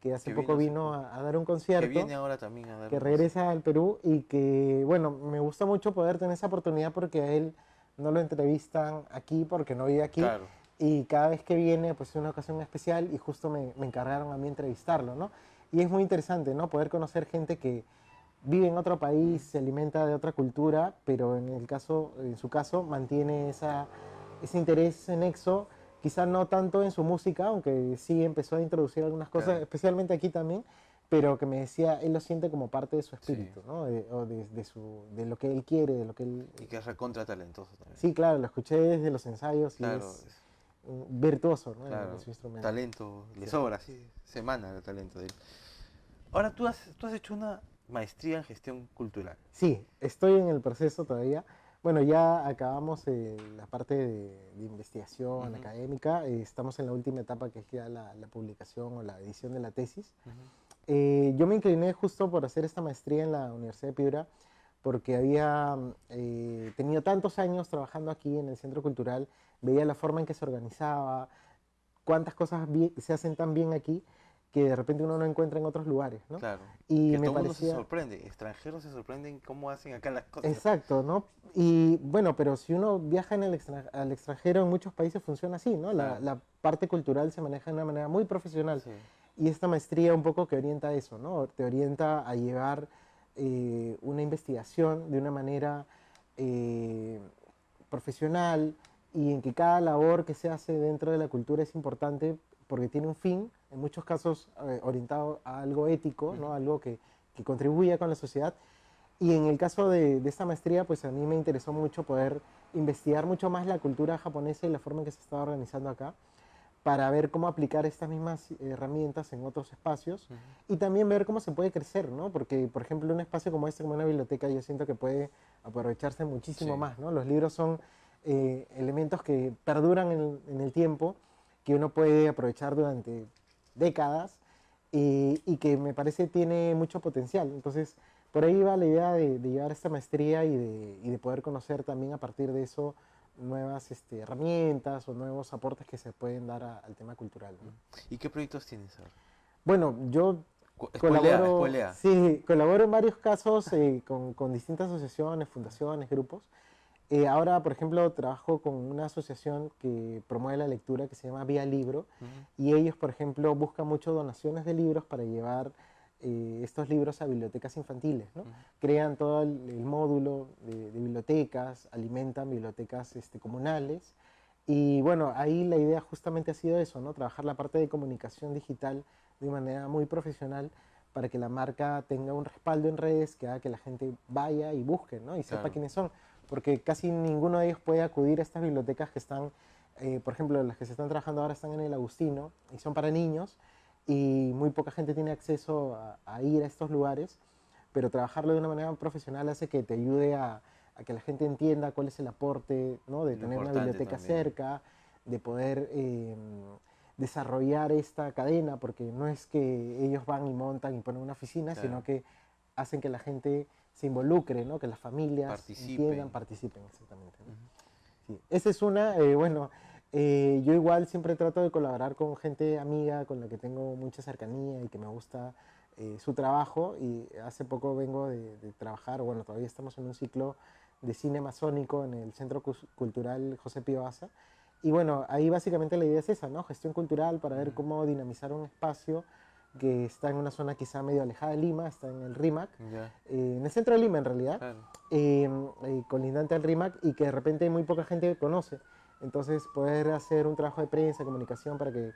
Que hace Que poco hace vino poco. a dar un Que concierto, viene ahora también a dar que un regresa al Perú, y que, bueno, me gusta mucho poder tener esa oportunidad, porque a él no lo entrevistan aquí porque no vive aquí, Claro. y cada vez que viene pues es una ocasión especial, y justo me encargaron a mí entrevistarlo, ¿no? Y es muy interesante, ¿no? Poder conocer gente que vive en otro país, se alimenta de otra cultura, pero en su caso mantiene ese interés nexo, quizá no tanto en su música, aunque sí empezó a introducir algunas cosas, Claro. especialmente aquí también, pero que me decía, él lo siente como parte de su Sí. espíritu, ¿no? O de lo que él quiere, de lo que él... Y que es recontra talentoso también. Sí, claro, lo escuché desde los ensayos, y Claro, es un virtuoso, ¿no? claro. En su instrumento. Talento, le Sí. sobra, sí. Se emana el talento de él. Ahora, tú has hecho una maestría en gestión cultural. Sí, estoy en el proceso todavía. Bueno, ya acabamos la parte de investigación académica. Estamos en la última etapa, que es ya la publicación o la edición de la tesis. Yo me incliné justo por hacer esta maestría en la Universidad de Piura, porque había tenido tantos años trabajando aquí en el Centro Cultural, veía la forma en que se organizaba, cuántas cosas se hacen tan bien aquí, que de repente uno no encuentra en otros lugares, ¿no? Claro. Y Que me todo el mundo se parecía... sorprende. Extranjeros se sorprenden cómo hacen acá las cosas. Exacto, ¿no? Y bueno, pero si uno viaja al extranjero, en muchos países funciona así, ¿no? Claro. La parte cultural se maneja de una manera muy profesional. Sí. Y esta maestría un poco que orienta eso, ¿no? Te orienta a llevar una investigación de una manera profesional, y en que cada labor que se hace dentro de la cultura es importante porque tiene un fin, en muchos casos orientado a algo ético, ¿no? Algo que contribuya con la sociedad. Y en el caso de esta maestría, pues a mí me interesó mucho poder investigar mucho más la cultura japonesa y la forma en que se estaba organizando acá, para ver cómo aplicar estas mismas herramientas en otros espacios, y también ver cómo se puede crecer, ¿no? Porque, por ejemplo, un espacio como este, como una biblioteca, yo siento que puede aprovecharse muchísimo Sí. más, ¿no? Los libros son elementos que perduran en el tiempo, que uno puede aprovechar durante décadas, y que me parece tiene mucho potencial. Entonces, por ahí va la idea de llevar esta maestría, y de poder conocer también a partir de eso nuevas herramientas o nuevos aportes que se pueden dar al tema cultural, ¿no? ¿Y qué proyectos tienes ahora? Bueno, yo Spoilea, colaboro, spoilea. sí, colaboro en varios casos con distintas asociaciones, fundaciones, grupos. Ahora, por ejemplo, trabajo con una asociación que promueve la lectura que se llama Vía Libro Ujú. y ellos, por ejemplo, buscan mucho donaciones de libros para llevar estos libros a bibliotecas infantiles, ¿no? Ujú. Crean todo el módulo de bibliotecas, alimentan bibliotecas comunales y bueno, ahí la idea justamente ha sido eso, ¿no? Trabajar la parte de comunicación digital de manera muy profesional para que la marca tenga un respaldo en redes que haga que la gente vaya y busque, ¿no? Y sepa Claro. quiénes son, porque casi ninguno de ellos puede acudir a estas bibliotecas que están, por ejemplo, las que se están trabajando ahora están en el Agustino y son para niños y muy poca gente tiene acceso a ir a estos lugares, pero trabajarlo de una manera profesional hace que te ayude a que la gente entienda cuál es el aporte, ¿no? De Lo tener una importante biblioteca también. cerca, de poder desarrollar esta cadena, porque no es que ellos van y montan y ponen una oficina, Claro. sino que hacen que la gente se involucre, ¿no? Que las familias Participen. entiendan, participen, exactamente, ¿no? Ujú. Sí. Esa es una, bueno, yo igual siempre trato de colaborar con gente amiga con la que tengo mucha cercanía y que me gusta su trabajo y hace poco vengo de trabajar, bueno, todavía estamos en un ciclo de cine masónico en el Centro Cultural José Pío Asa y bueno, ahí básicamente la idea es esa, ¿no? Gestión cultural para ver Ujú. cómo dinamizar un espacio que está en una zona quizá medio alejada de Lima, está en el RIMAC, Ya, en el centro de Lima en realidad, claro. colindante al RIMAC y que de repente muy poca gente conoce. Entonces poder hacer un trabajo de prensa, comunicación para que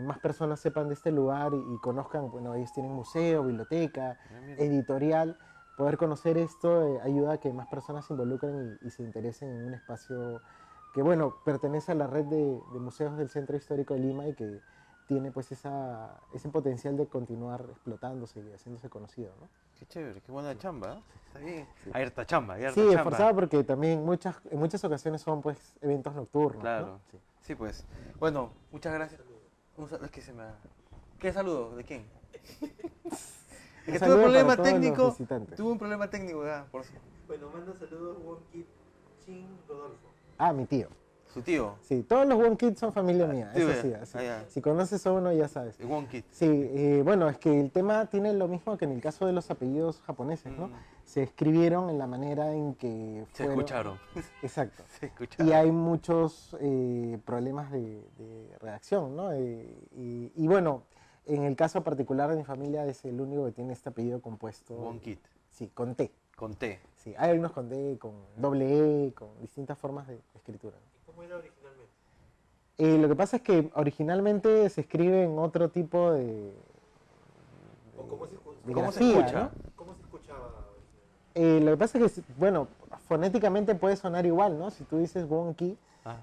más personas sepan de este lugar y conozcan, bueno, ellos tienen museo, biblioteca, Mira. editorial, poder conocer esto ayuda a que más personas se involucren y se interesen en un espacio que, bueno, pertenece a la red de museos del Centro Histórico de Lima y que tiene pues ese potencial de continuar explotándose y haciéndose conocido, ¿no? Qué chévere, qué buena chamba, ¿eh? Está bien. Sí. Harta chamba, harta Sí, chamba. esforzado porque también en muchas ocasiones son pues eventos nocturnos, Claro. ¿no? Sí. Sí, pues. Bueno, muchas gracias. Es que se me ha... ¿Qué saludo? ¿De quién? Es Un que tuve un saludo para problema todos los técnico. visitantes. Tuve un problema técnico, ya, por eso. Bueno, manda saludos Won Kit Chin Rodolfo. Ah, mi tío. Su tío. Sí, todos los One Kids son familia mía, tío, eso ya. sí, así. Ah, ya. Si conoces a uno ya sabes. El One Kid. Sí, bueno, es que el tema tiene lo mismo que en el caso de los apellidos japoneses, ¿no? Mm. Se escribieron en la manera en que Se fueron... escucharon. Exacto. Se escucharon. Y hay muchos problemas de redacción, ¿no? Y bueno, en el caso particular de mi familia es el único que tiene este apellido compuesto. One Kid. Sí, con T. Con T. Sí, hay algunos con D, con doble E, con distintas formas de escritura, ¿no? ¿Y cómo era originalmente? Lo que pasa es que originalmente se escribe en otro tipo de, ¿O cómo se, de ¿Cómo se grafía, escucha? ¿no? cómo se escuchaba originalmente? Lo que pasa es que, bueno, fonéticamente puede sonar igual, ¿no? Si tú dices wonky, Ah,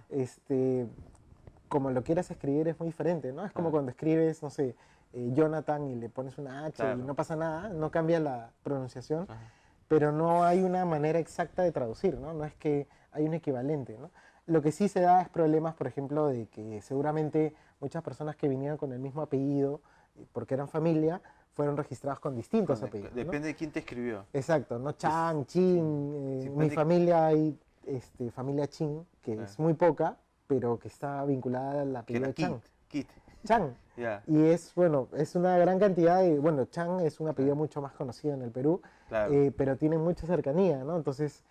como lo quieras escribir es muy diferente, ¿no? Es como Ah. cuando escribes, no sé, Jonathan y le pones una H Claro. y no pasa nada, no cambia la pronunciación, ajá. pero no hay una manera exacta de traducir, ¿no? No es que hay un equivalente, ¿no? Lo que sí se da es problemas, por ejemplo, de que seguramente muchas personas que vinieron con el mismo apellido, porque eran familia, fueron registrados con distintos apellidos, ¿no? Depende de quién te escribió. Exacto, ¿no? Chan, Chin, Sí, mi depende- familia hay familia Chin, que Ah. es muy poca, pero que está vinculada al Que apellido era Chan. Kid. Chan. Ya, Y es, bueno, es una gran cantidad de, bueno, Chan es un apellido mucho más conocido en el Perú, claro. pero tiene mucha cercanía, ¿no? Entonces,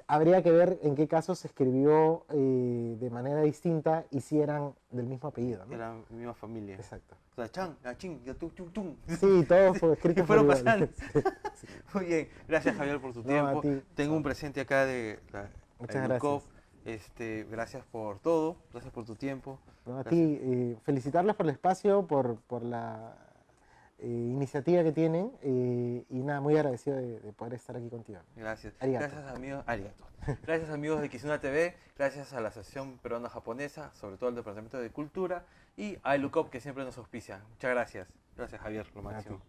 habría que ver en qué casos se escribió de manera distinta y si eran del mismo apellido, ¿no? Era mi misma familia. Exacto. O sea, Chan, la Chin, ya tum, tum, tum. Sí, todo fue escrito Que fueron por igual. pasando. Muy bien, gracias Javier por tu No, a tiempo. ti. Tengo un presente acá de la Muchas Lukov. Gracias por todo, gracias por tu tiempo. ¿No? A Gracias. ti, felicitarlos por el espacio, por la iniciativa que tienen y nada, muy agradecido de poder estar aquí contigo. Gracias. Arigato. Gracias amigos. Arigato. Gracias amigos de Kizuna TV, gracias a la Asociación Peruana Japonesa, sobre todo al Departamento de Cultura y a Lukov que siempre nos auspicia. Muchas gracias. Gracias Javier, lo A ti. máximo.